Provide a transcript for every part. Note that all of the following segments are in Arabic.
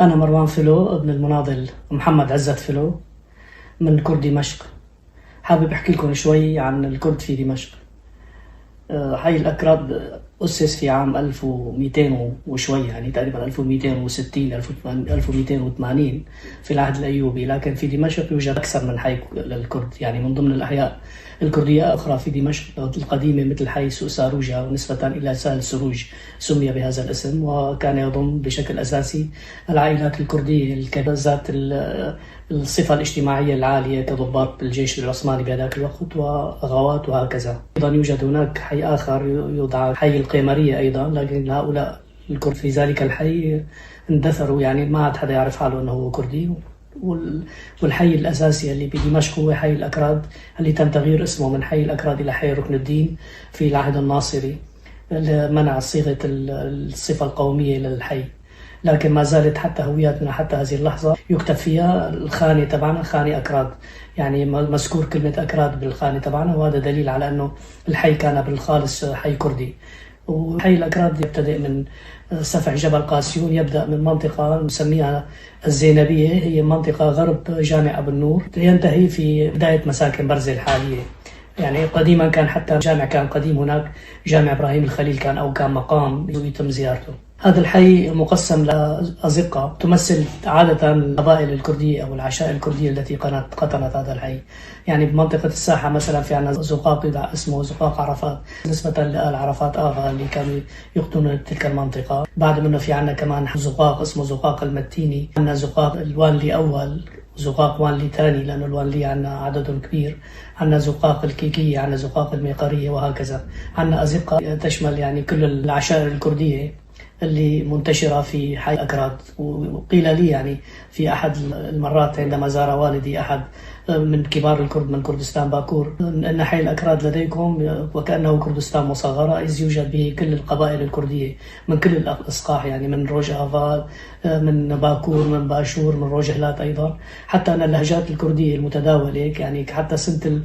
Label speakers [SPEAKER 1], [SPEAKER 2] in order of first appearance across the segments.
[SPEAKER 1] أنا مروان فيلو ابن المناضل محمد عزت فيلو من كرد دمشق. حابب أحكي لكم شوي عن الكرد في دمشق. حي الأكراد أسس في عام 1200 وشوي، يعني تقريبا 1260 1280 في العهد الأيوبي، لكن في دمشق يوجد أكثر من حي للكرد، يعني من ضمن الأحياء الكردية الأخرى في دمشق القديمة مثل حي سوق ساروجا، ونسبة إلى سهل سروج سمي بهذا الاسم، وكان يضم بشكل أساسي العائلات الكردية ذات الصفة الاجتماعية العالية كضباط الجيش العثماني بهذاك الوقت وأغوات وهكذا. أيضا يوجد هناك حي آخر يدعى حي القيمرية أيضا، لكن هؤلاء الكرد في ذلك الحي اندثروا، يعني ما عاد حدا يعرف حاله أنه كردي. والحي الأساسي اللي بدمشق هو حي الأكراد، اللي تم تغيير اسمه من حي الأكراد إلى حي ركن الدين في العهد الناصري لمنع صيغة الصفة القومية للحي، لكن ما زالت حتى هوياتنا حتى هذه اللحظة يكتب فيها الخانة تبعنا خانة أكراد، يعني مذكور كلمة أكراد بالخانة تبعنا، وهذا دليل على أنه الحي كان بالخالص حي كردي. وحي الأكراد يبتدئ من سفح جبل قاسيون، يبدأ من منطقة نسميها الزينبية، هي منطقة غرب جامع أبو النور، ينتهي في بداية مساكن برزة الحالية. يعني قديما كان حتى جامع كان قديم هناك، جامع إبراهيم الخليل كان أو كان مقام يتم زيارته. هذا الحي مقسم لأزقة تمثل عادة القبائل الكردية أو العشائر الكردية التي قطنت هذا الحي. يعني بمنطقة الساحة مثلا في عندنا زقاق اسمه زقاق عرفات نسبة لآل عرفات آغا اللي كانوا يقطنون تلك المنطقة. بعد منه في عندنا كمان زقاق اسمه زقاق المتيني، عندنا زقاق الوانلي أول، زقاق وانلي ثاني لأنه الوانلي عندنا عدد كبير، عندنا زقاق الكيكية، عندنا زقاق الميقرية وهكذا. عندنا أزقة تشمل يعني كل العشائر الكردية اللي منتشرة في حي أكراد. وقيل لي يعني في أحد المرات عندما زار والدي أحد من كبار الكرد من كردستان باكور أن حي الأكراد لديكم وكأنه كردستان مصغرة، إذ يوجد به كل القبائل الكردية من كل الأصقاع، يعني من روجافا، من باكور، من باشور، من روجهلات أيضا، حتى أن اللهجات الكردية المتداولة يعني حتى سنة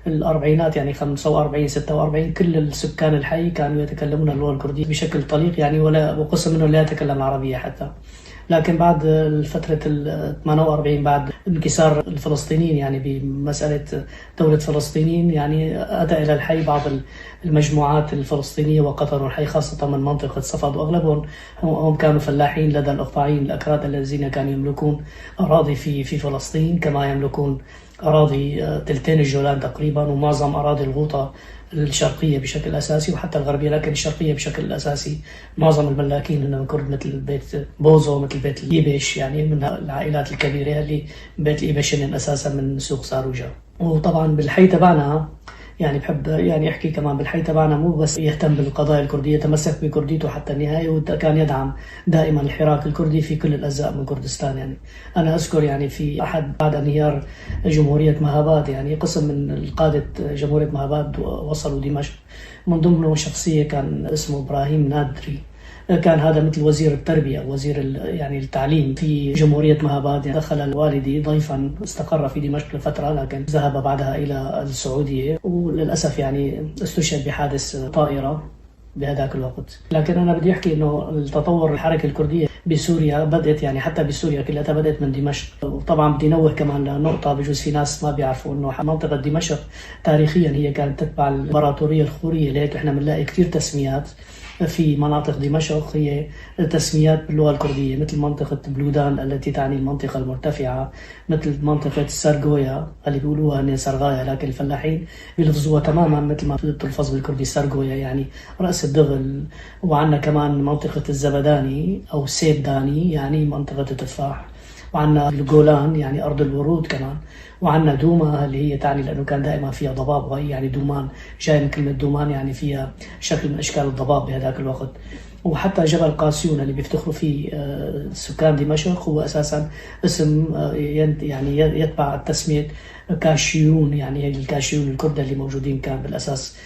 [SPEAKER 1] الأربعينات، يعني 45 46 كل السكان الحي كانوا يتكلمون اللغة الكردية بشكل طليق، يعني وقسم منهم لا يتكلم العربية حتى. لكن بعد فترة 48 بعد انكسار الفلسطينيين يعني بمسألة دولة فلسطينيين، يعني أتى إلى الحي بعض المجموعات الفلسطينية وقطروا الحي خاصة من منطقة صفد، وأغلبهم هم كانوا فلاحين لدى الأقطاعيين الأكراد الذين كانوا يملكون أراضي في فلسطين، كما يملكون أراضي تلتين الجولان تقريبا، ومعظم أراضي الغوطة الشرقية بشكل أساسي وحتى الغربية، لكن الشرقية بشكل أساسي معظم الملاكين هنا من كرد، مثل بيت بوزو، مثل بيت الإيبش، يعني من العائلات الكبيرة اللي بيت الإيبش أساسا من سوق ساروجا. وطبعا بالحي تبعنا يعني بحب يعني احكي كمان بالحي تبعنا مو بس يهتم بالقضايا الكرديه، تمسك بكرديته حتى النهايه، وكان يدعم دائما الحراك الكردي في كل الاجزاء من كردستان. يعني انا اذكر يعني في احد بعد انهيار جمهوريه مهاباد، يعني قسم من قاده جمهوريه مهاباد وصلوا دمشق، من ضمنه شخصيه كان اسمه ابراهيم نادري، كان هذا مثل وزير التربية، وزير يعني التعليم في جمهورية مهاباد. يعني دخل والدي ضيفا، استقر في دمشق لفترة لكن ذهب بعدها إلى السعودية، وللأسف يعني استشهد بحادث طائرة بهذاك الوقت. لكن أنا بدي أحكي إنه التطور الحركة الكردية بسوريا بدأت، يعني حتى بسوريا كلها بدأت من دمشق. وطبعا بدي نوه كمان لنقطة بجوز في ناس ما بيعرفوا إنه منطقة دمشق تاريخيا هي كانت تتبع الإمبراطورية الخورية، لهيك إحنا بنلاقي كثير تسميات في مناطق دمشق هي تسميات باللغة الكردية، مثل منطقة بلودان التي تعني المنطقة المرتفعة، مثل منطقة سارغويا اللي بيقولوها أنها سرغايا، لكن الفلاحين بيلفظوها تماما مثل ما تلفظ بالكردي سارغويا، يعني رأس الدغل. وعندنا كمان منطقة الزبداني أو سيبداني يعني منطقة التفاح، وعندنا الجولان يعني أرض الورود كمان، وعندنا دوما اللي هي تعني لأنه كان دائما فيها ضباب، وهي يعني دومان جاي من كلمة دومان يعني فيها شكل من أشكال الضباب بهذاك الوقت. وحتى جبل قاسيون اللي بيفتخروا فيه سكان دمشق هو أساسا اسم يعني يتبع تسمية كاشيون، يعني الكاشيون الكرد اللي موجودين كان بالأساس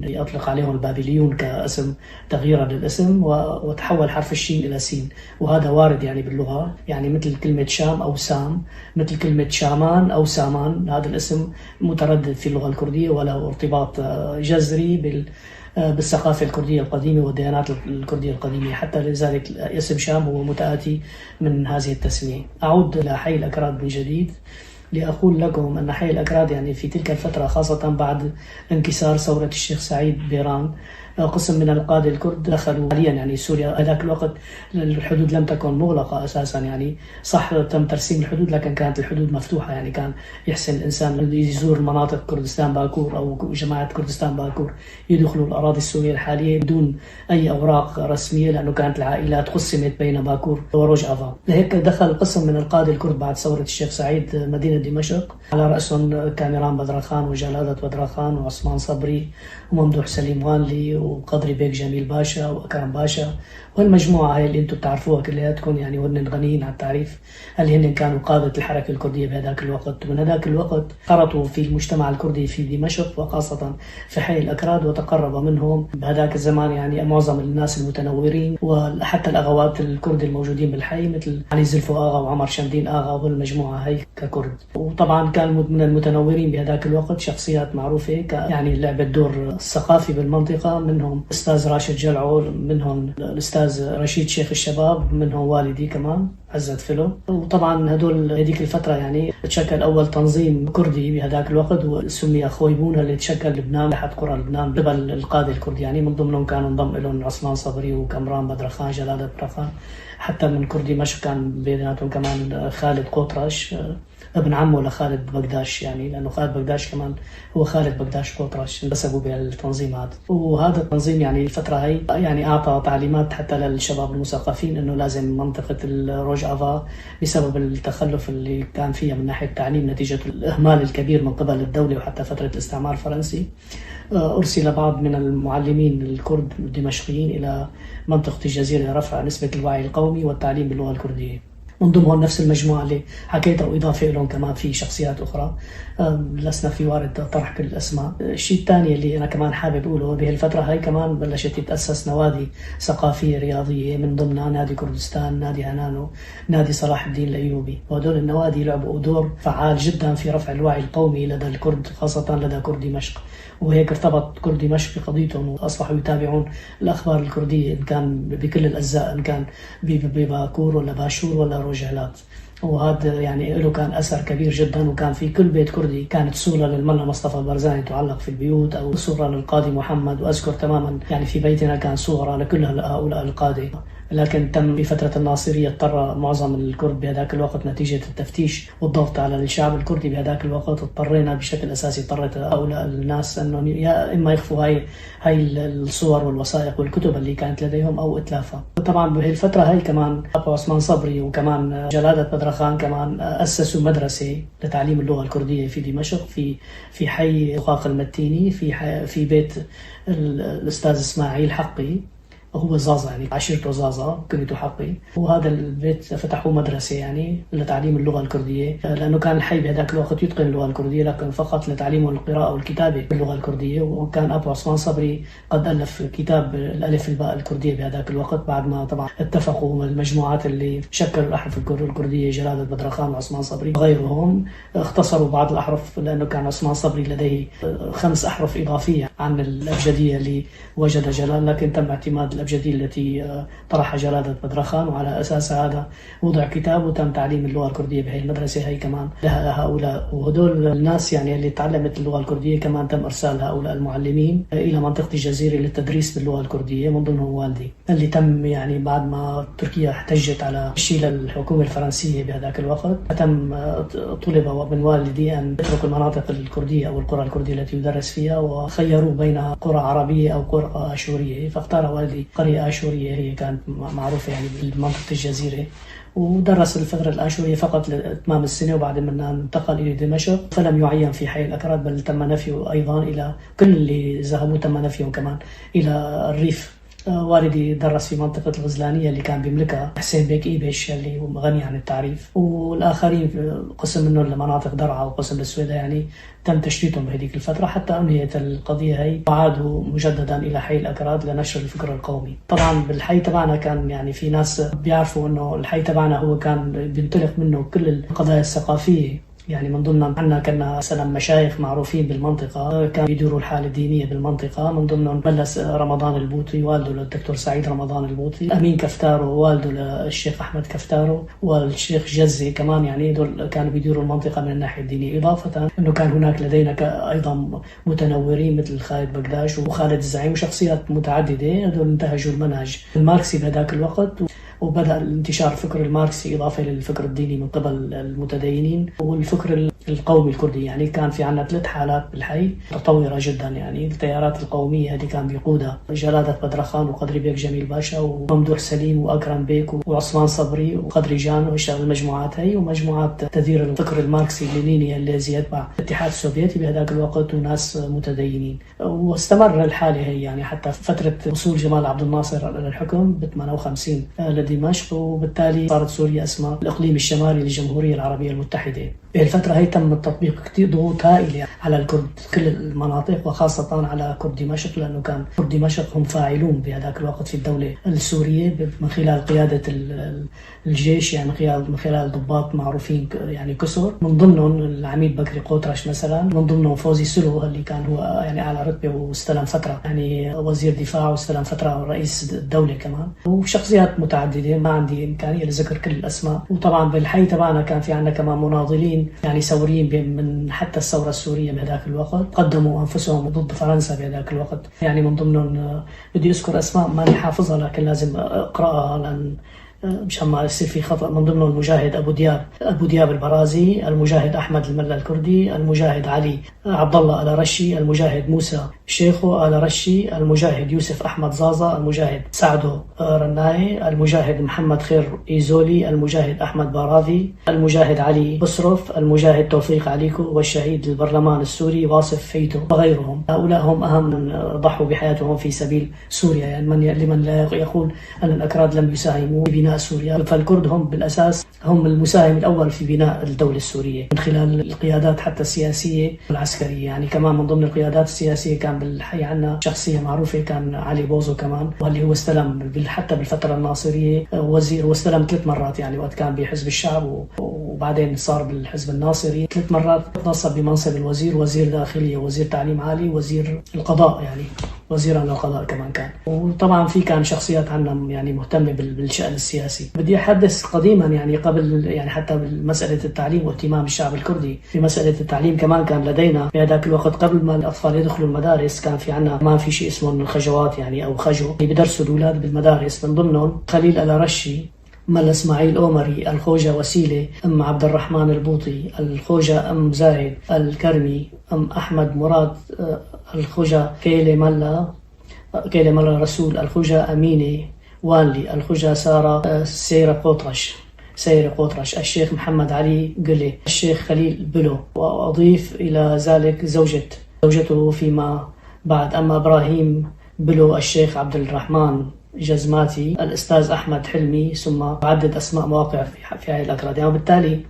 [SPEAKER 1] يطلق عليهم البابليون كاسم تغييرا للاسم، وتحول حرف الشين إلى سين، وهذا وارد يعني باللغة، يعني مثل كلمة شام أو سام، مثل كلمة شامان أو سامان، هذا الاسم متردد في اللغة الكردية وله ارتباط جذري بالثقافة الكردية القديمة والديانات الكردية القديمة، حتى لذلك اسم شام هو متآتي من هذه التسمية. أعود إلى حي الأكراد من جديد لأقول لكم أن حي الأكراد يعني في تلك الفترة، خاصة بعد انكسار ثورة الشيخ سعيد بيران، قسم من القادة الكرد دخلوا حاليا يعني سوريا. هذاك الوقت الحدود لم تكن مغلقة أساسا، يعني صح تم ترسيم الحدود لكن كانت الحدود مفتوحة، يعني كان يحسن الإنسان يزور مناطق كردستان باكور أو جماعة كردستان باكور يدخلوا الأراضي السورية الحالية بدون أي أوراق رسمية، لأنه كانت العائلات قسمت بين باكور وروجافا. لهيك دخل قسم من القادة الكرد بعد ثورة الشيخ سعيد مدينة دمشق، على رأسهم كاميران بدرخان وجلالة بدرخان وعثمان صبري وممدوح سليم غانلي وقدري بيك جميل باشا وأكرم باشا، والمجموعة هاي اللي انتم بتعرفوها كلياتكم، يعني وهن غنيين على التعريف، اللي هن كانوا قادة الحركة الكردية بهذاك الوقت. ومن هذاك الوقت خرطوا في المجتمع الكردي في دمشق وخاصة في حي الأكراد، وتقرب منهم بهذاك الزمان يعني معظم الناس المتنورين وحتى الأغوات الكرد الموجودين بالحي، مثل علي زلفو آغا وعمر شمدين آغا والمجموعة هاي ككرد. وطبعا كان من المتنورين بهذاك الوقت شخصيات معروفة يعني لعبت دور الثقافي بالمنطقة، منهم الأستاذ راشد جلعو، منهم الأستاذ رشيد شيخ الشباب، منهم والدي كمان عزت فيلو. وطبعا هدول هذيك الفترة يعني تشكل أول تنظيم كردي بهذاك الوقت وسمي خويبون، اللي تشكل لبنان تحت قرى لبنان قبل القادة الكرد، يعني من ضمنهم كانوا انضم لهم عثمان صبري وكمران بدرخان جلالة بدرخان، حتى من كردي مشق كان بيناتهم كمان خالد قطرش ابن عمه لخالد بقداش، يعني لأنه خالد بقداش كمان هو خالد بقداش قطرش انتسبوا بهالتنظيم هذا. وهذا التنظيم يعني الفترة هي يعني أعطى تعليمات حتى للشباب المثقفين إنه لازم منطقة الروجافا بسبب التخلف اللي كان فيها من ناحية التعليم نتيجة الإهمال الكبير من قبل الدولة وحتى فترة الاستعمار الفرنسي، أرسل بعض من المعلمين الكرد الدمشقيين إلى منطقة الجزيرة لرفع نسبة الوعي القومي والتعليم باللغة الكردية. من ضمنهم نفس المجموعة اللي حكيتها، وإضافة لهم كمان في شخصيات أخرى لسنا في وارد طرح كل الأسماء. الشيء الثاني اللي أنا كمان حابب أقوله، بهالفترة هاي كمان بلشت تتأسس نوادي ثقافية رياضية، من ضمنها نادي كردستان، نادي هنانو، نادي صلاح الدين الأيوبي. وهدول النوادي لعبوا دور فعال جدا في رفع الوعي القومي لدى الكرد، خاصة لدى كرد دمشق، وهيك ارتبط كرد دمشق بقضيتهم وأصبحوا يتابعون الأخبار الكردية إن كان بكل الأجزاء، إن كان بباكور ولا باشور ولا روجهلات. وهذا يعني له كان أثر كبير جدا، وكان في كل بيت كردي كانت صورة للملا مصطفى البرزاني تعلق في البيوت، أو صورة للقاضي محمد. وأذكر تماما يعني في بيتنا كان صورة لكل هؤلاء القادة. لكن تم بفترة الناصرية اضطر معظم الكرد بهذاك الوقت نتيجة التفتيش والضغط على الشعب الكردي بهذاك الوقت، اضطرينا بشكل أساسي، اضطرت هؤلاء الناس أنهم يا إما يخفوا هاي الصور والوثائق والكتب اللي كانت لديهم أو إتلافها. طبعا بهي الفترة هاي كمان أبو عثمان صبري وكمان جلالة بدرخان كمان أسسوا مدرسة لتعليم اللغة الكردية في دمشق، في حي دقاق المتيني، في بيت الأستاذ إسماعيل حقي، هو زازا يعني عشيرته زازا كنيته حقي. وهذا البيت فتحوا مدرسة يعني لتعليم اللغة الكردية، لأنه كان الحي بهذاك الوقت يتقن اللغة الكردية لكن فقط لتعليم القراءة والكتابة باللغة الكردية. وكان أبو عثمان صبري قد ألف كتاب الألف الباء الكردية بهذاك الوقت، بعد ما طبعا اتفقوا المجموعات اللي شكلوا الأحرف الكردية، جلالة بدرخان وعثمان صبري وغيرهم، اختصروا بعض الأحرف، لأنه كان عثمان صبري لديه 5 أحرف إضافية عن الأبجدية اللي وجد جلال، لكن تم اعتماد الأبجدية التي طرحها جلالة بدرخان، وعلى أساس هذا وضع كتاب وتم تعليم اللغة الكردية بهي المدرسة هي كمان لها هؤلاء. وهدول الناس يعني اللي تعلمت اللغة الكردية كمان تم إرسال هؤلاء المعلمين إلى منطقة الجزيرة للتدريس باللغة الكردية، من ضمنهم والدي، اللي تم يعني بعد ما تركيا احتجت على تشكيل الحكومة الفرنسية بهذاك الوقت، تم طلب من والدي أن يترك المناطق الكردية أو القرى الكردية التي يدرس فيها، وخيروا بين قرى عربية أو قرى آشورية، فاختار والدي قرية آشورية هي كانت معروفة يعني بمنطقة الجزيرة، ودرس الفترة الآشورية فقط لإتمام السنة، وبعد منها انتقل إلى دمشق، فلم يعين في حي الأكراد بل تم نفيه أيضا إلى كل اللي ذهبوا، تم نفيهم كمان إلى الريف. والدي درس في منطقة الغزلانية اللي كان بيملكها حسين بيك إيبش اللي هو غني عن التعريف، والآخرين قسم منهم لمناطق درعا وقسم السويدة يعني تم تشتيتهم بهذيك الفترة حتى أنهيت القضية هي، وعادوا مجددا إلى حي الأكراد لنشر الفكر القومي. طبعا بالحي تبعنا كان يعني في ناس بيعرفوا أنه الحي تبعنا هو كان بينطلق منه كل القضايا الثقافية يعني من ضمنهم عندنا كنا مثلا مشايخ معروفين بالمنطقة كانوا يديروا الحالة الدينية بالمنطقة. من ضمنهم ملس رمضان البوطي والده للدكتور سعيد رمضان البوطي، أمين كفتارو والده للشيخ أحمد كفتارو، والشيخ جزي كمان. يعني دول كانوا بيديروا المنطقة من الناحية الدينية. إضافة أنه كان هناك لدينا أيضا متنورين مثل خالد بقداش وخالد الزعيم وشخصيات متعددة. هذول انتهجوا المنهج الماركسي بهذاك الوقت، وبدأ الانتشار الفكر الماركسي إضافة للفكر الديني من قبل المتدينين والفكر القومي الكردي. يعني كان في عنا 3 حالات بالحي متطورة جدا. يعني التيارات القومية هذه كان بيقودها جلالة بدرخان وقدري بيك جميل باشا وممدوح سليم وأكرم بيك وعثمان صبري وقدري جان، واشتغل المجموعات هي ومجموعات تدير الفكر الماركسي اللينيني الذي يتبع الاتحاد السوفيتي بهذاك الوقت وناس متدينين. واستمر الحالة هي يعني حتى فترة وصول جمال عبد الناصر للحكم ب 58 لدمشق، وبالتالي صارت سوريا اسمها الإقليم الشمالي للجمهورية العربية المتحدة. الفترة هي تم التطبيق كثير ضغوط هائلة على الكرد كل المناطق وخاصة على كرد دمشق، لأنه كان كرد دمشق هم فاعلون بهذاك الوقت في الدولة السورية من خلال قيادة الجيش، يعني من خلال ضباط معروفين يعني كسر، من ضمنهم العميد بكري قوطرش مثلا، من ضمنهم فوزي سلو اللي كان هو يعني أعلى رتبة واستلم فترة يعني وزير دفاع واستلم فترة رئيس الدولة كمان، وشخصيات متعددة ما عندي إمكانية لذكر كل الأسماء. وطبعا بالحي تبعنا كان في عندنا كمان مناضلين يعني ثوريين من حتى الثورة السورية بهذاك الوقت، قدموا أنفسهم ضد فرنسا بهذاك الوقت. يعني من ضمنهم بدي أذكر أسماء ماني حافظها لكن لازم أقرأها لأن مشان ما يصير في خطأ. من ضمنهم المجاهد أبو دياب البرازي، المجاهد أحمد الملا الكردي، المجاهد علي عبد الله الرشي، المجاهد موسى شيخو الرشي، المجاهد يوسف أحمد زازا، المجاهد سعدو رناي، المجاهد محمد خير إيزولي، المجاهد أحمد باراذي، المجاهد علي بصرف، المجاهد توفيق عليكو، والشهيد البرلمان السوري واصف فيتو وغيرهم. هؤلاء هم أهم من ضحوا بحياتهم في سبيل سوريا. يعني لمن لا يقول أن الأكراد لم يساهموا في بناء سوريا، فالكرد هم بالأساس هم المساهم الأول في بناء الدولة السورية من خلال القيادات حتى السياسية والعسكرية. يعني كمان من ضمن القيادات السياسية كان بالحي عنا شخصية معروفة كان علي بوزو كمان، واللي هو استلم حتى بالفترة الناصرية وزير، واستلم 3 مرات يعني وقت كان بحزب الشعب وبعدين صار بالحزب الناصري 3 مرات نصب بمنصب الوزير، وزير داخلية، وزير تعليم عالي، وزير القضاء، يعني وزيرا للقضاء كمان كان. وطبعا في كان شخصيات عنا يعني مهتمة بالشأن السياسي. بدي أحدث قديما يعني قبل يعني حتى بمسألة التعليم واهتمام الشعب الكردي في مسألة التعليم كمان كان لدينا في هذاك الوقت قبل ما الأطفال يدخلوا المدارس كان في عنا ما في شيء اسمه الخجوات يعني أو خجو اللي بدرسوا الأولاد بالمدارس. من ضمنهم خليل الرشي، ملا اسماعيل أومري، الخوجة وسيلة، أم عبد الرحمن البوطي، الخوجة أم زاهد الكرمي، أم أحمد مراد، الخوجة كيلي ملا رسول، الخوجة أمينة وانلي، الخوجة سارة سيرة قوطرش، الشيخ محمد علي قلي، الشيخ خليل بلو، وأضيف إلى ذلك زوجته فيما بعد. أما إبراهيم بلو، الشيخ عبد الرحمن جزماتي، الأستاذ أحمد حلمي، ثم عدد أسماء مواقع في هذه الأكراد. يعني وبالتالي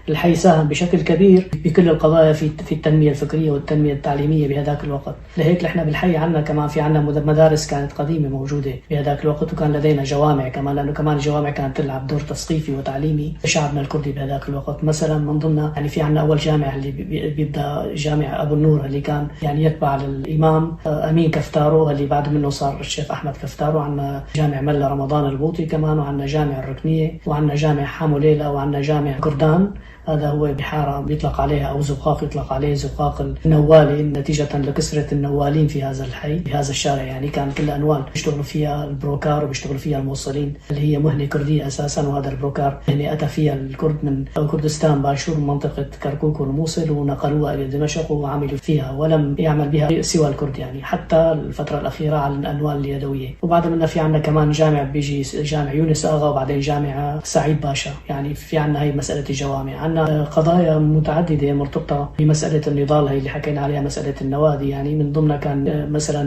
[SPEAKER 1] الحي ساهم بشكل كبير بكل القضايا في التنمية الفكرية والتنمية التعليمية بهذاك الوقت. لهيك نحن بالحي عنا كمان في عنا مدارس كانت قديمة موجودة بهذاك الوقت، وكان لدينا جوامع كمان، لأنه كمان الجوامع كانت تلعب دور تثقيفي وتعليمي لشعبنا الكردي بهذاك الوقت. مثلا من ضمنها يعني في عنا أول جامع اللي بيبدأ جامع أبو النور اللي كان يعني يتبع للإمام أمين كفتارو اللي بعد منه صار الشيخ أحمد كفتارو. عنا جامع ملا رمضان البوطي كمان، وعنا جامع الركنية، وعنا جامع حامو ليلى، وعنا جامع كردان. هذا هو بحارة بيطلق عليها أو زقاق يطلق عليه زقاق النوالي نتيجة لكثرة النوالين في هذا الحي في هذا الشارع. يعني كان كل أنواع بيشتغلوا فيها البروكار وبيشتغلوا فيها الموصلين اللي هي مهنة كردية أساسا، وهذا البروكار يعني أتى فيها الكرد من كردستان باشور من منطقة كركوك والموصل ونقلوها إلى دمشق وعملوا فيها، ولم يعمل بها سوى الكرد يعني حتى الفترة الأخيرة على الأنوال اليدوية. وبعد منها في عنا كمان جامع بيجي جامع يونس آغا، وبعدين جامع سعيد باشا. يعني في عنا هي مسألة الجوامع. عندنا قضايا متعددة مرتبطة بمسألة النضال هي اللي حكينا عليها، مسألة النوادي. يعني من ضمنها كان مثلا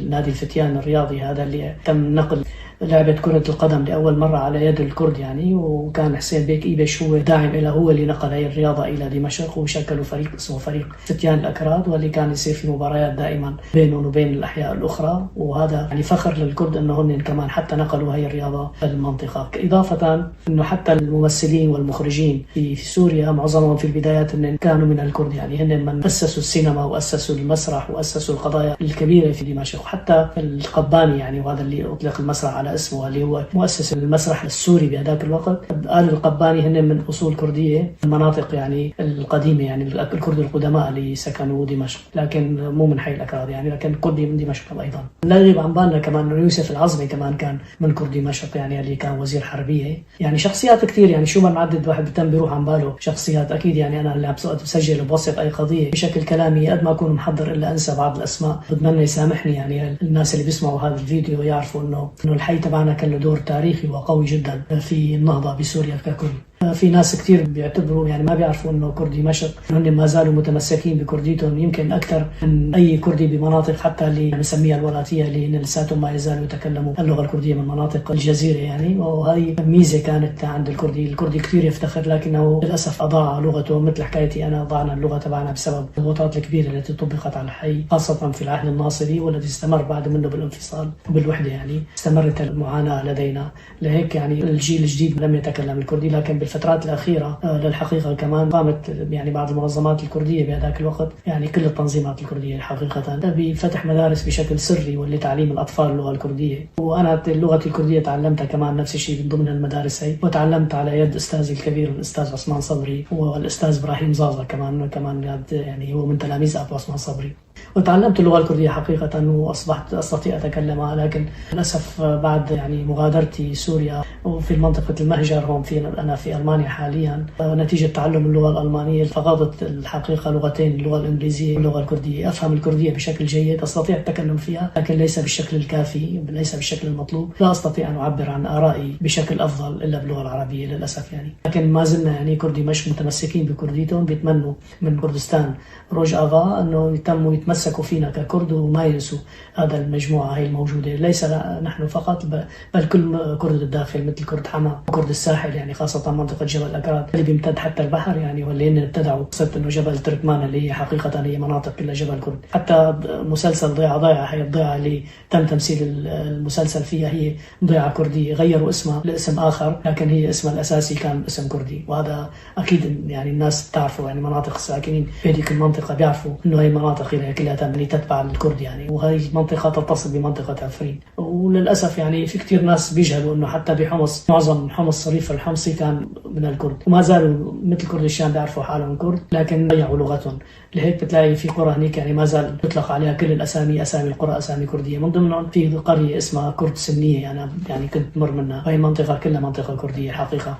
[SPEAKER 1] نادي الفتيان الرياضي، هذا اللي تم نقل لعبة كرة القدم لأول مرة على يد الكرد يعني، وكان حسين بيك إيبش هو داعم له، هو اللي نقل هي الرياضة إلى دمشق، وشكلوا فريق اسمه فريق فتيان الأكراد، واللي كان يصير في مباريات دائما بينهم وبين الأحياء الأخرى. وهذا يعني فخر للكرد أنه هن كمان حتى نقلوا هي الرياضة للمنطقة. إضافة أنه حتى الممثلين والمخرجين في سوريا معظمهم في البدايات إن كانوا من الكرد، يعني هن من أسسوا السينما وأسسوا المسرح وأسسوا القضايا الكبيرة في دمشق. وحتى القباني يعني، وهذا اللي أطلق المسرح على اسمه، اللي هو مؤسس المسرح السوري بهذاك الوقت، آل القباني هن من أصول كردية، المناطق يعني القديمة، يعني الكرد القدماء اللي سكنوا دمشق، لكن مو من حي الأكراد يعني، لكن كردي من دمشق أيضا. لا يغيب عن بالنا كمان إنه يوسف العظمي كمان كان من كرد دمشق، يعني اللي كان وزير حربية. يعني شخصيات كثير، يعني شو ما نعدد واحد بتم بيروح عن باله شخصيات. أكيد يعني أنا اللي عم بسجل وبوصف أي قضية بشكل كلامي قد ما أكون محضر إلا أنسى بعض الأسماء، بتمنى يسامحني يعني الناس اللي بيسمعوا هذا الفيديو يعرفوا إنه الحي تبعنا كان له دور تاريخي وقوي جدا في النهضة بسوريا ككل. في ناس كثير بيعتبروا يعني ما بيعرفوا انه كردي دمشق انهم ما زالوا متمسكين بكرديتهم، يمكن اكثر من اي كردي بمناطق حتى اللي بنسميها الولاتيه، اللي لساتهم ما يزالوا يتكلموا اللغه الكرديه من مناطق الجزيره يعني. وهي ميزه كانت عند الكردي كثير يفتخر، لكنه للاسف اضاع لغته، مثل حكايتي انا ضاعنا اللغه تبعنا بسبب الضغوطات الكبيره التي طبقت على الحي، خاصه في العهد الناصري والذي استمر بعد منه بالانفصال وبالوحده. يعني استمرت المعاناه لدينا، لهيك يعني الجيل الجديد لم يتكلم الكردي. لكن بالفترات الأخيرة للحقيقة كمان قامت يعني بعض المنظمات الكردية بهذاك الوقت، يعني كل التنظيمات الكردية حقيقة، بفتح مدارس بشكل سري ولتعليم الأطفال اللغة الكردية. وأنا اللغة الكردية تعلمتها كمان نفس الشيء من ضمن المدارس هي، وتعلمت على يد أستاذي الكبير الأستاذ عثمان صبري والأستاذ إبراهيم زازا كمان يعني هو من تلاميذ أبو عثمان صبري. وتعلمت اللغة الكردية حقيقة وأصبحت أستطيع أتكلمها. لكن للأسف بعد يعني مغادرتي سوريا وفي منطقة المهجر هون أنا في ألمانيا حاليا، نتيجة تعلم اللغة الألمانية فقدت الحقيقة لغتين، اللغة الإنجليزية واللغة الكردية. أفهم الكردية بشكل جيد، أستطيع التكلم فيها، لكن ليس بالشكل الكافي، ليس بالشكل المطلوب. لا أستطيع أن أعبر عن آرائي بشكل أفضل إلا باللغة العربية للأسف يعني. لكن ما زلنا يعني كردي دمشق متمسكين بكرديتهم، بيتمنوا من كردستان روج آفا أنه يتمسكوا فينا ككرد وما ينسوا هذا المجموعة هي الموجودة، ليس نحن فقط بل كل كرد الداخل، مثل كرد حما وكرد الساحل، يعني خاصة منطقة جبل الأكراد اللي بيمتد حتى البحر يعني، واللي هن ابتدعوا قصة إنه جبل تركمان اللي هي حقيقة هي مناطق كلها جبل كرد. حتى مسلسل ضيعة هي الضيعة اللي تم تمثيل المسلسل فيها هي ضيعة كردية، غيروا اسمها لاسم آخر، لكن هي اسمها الأساسي كان اسم كردي. وهذا أكيد يعني الناس تعرفوا، يعني مناطق الساكنين في هذيك المنطقة بيعرفوا إنه هي مناطق كلها تتبع الكرد يعني، وهي منطقة تتصل بمنطقة عفرين. وللأسف يعني في كتير ناس بيجهلوا إنه حتى بحمص معظم حمص صريف الحمصي كان من الكرد، وما زالوا مثل كرد الشام بيعرفوا حالهم كرد، لكن ضيعوا لغتهم. لهيك بتلاقي في قرى هنيك يعني ما زال يطلق عليها كل الأسامي أسامي القرى أسامي كردية، من ضمنهم في قرية اسمها كرد سنية، أنا يعني كنت مر منها، وهي منطقة كلها منطقة كردية حقيقة،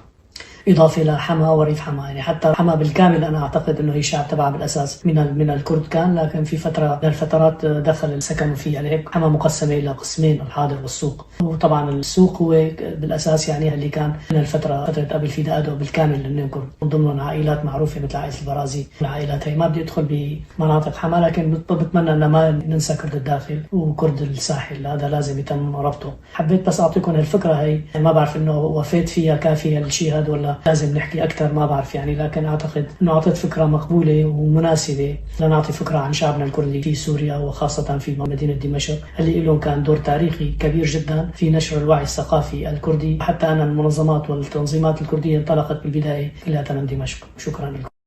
[SPEAKER 1] إضافة إلى حما وريف حما. يعني حتى حما بالكامل أنا أعتقد إنه هي شعب تبعها بالأساس من الكرد كان، لكن في فترة من الفترات دخل السكن فيها. لهيك حما مقسمة إلى قسمين، الحاضر والسوق. وطبعا السوق هو بالأساس يعني اللي كان من فترة قبل فداء أدو بالكامل إنهم كرد، من ضمنهم عائلات معروفة مثل عائلة البرازي. العائلات هي ما بدي أدخل بمناطق حما، لكن بتمنى أن ما ننسى كرد الداخل وكرد الساحل، هذا لازم يتم ربطه. حبيت بس أعطيكم الفكرة هي، ما بعرف إنه وفيت فيها كافية الشيء هذا ولا لازم نحكي أكثر، ما بعرف يعني. لكن أعتقد أنه أعطيت فكرة مقبولة ومناسبة لنعطي فكرة عن شعبنا الكردي في سوريا، وخاصة في مدينة دمشق اللي لهم كان دور تاريخي كبير جدا في نشر الوعي الثقافي الكردي. حتى أنا المنظمات والتنظيمات الكردية انطلقت بالبداية كلها من دمشق. شكرا لكم.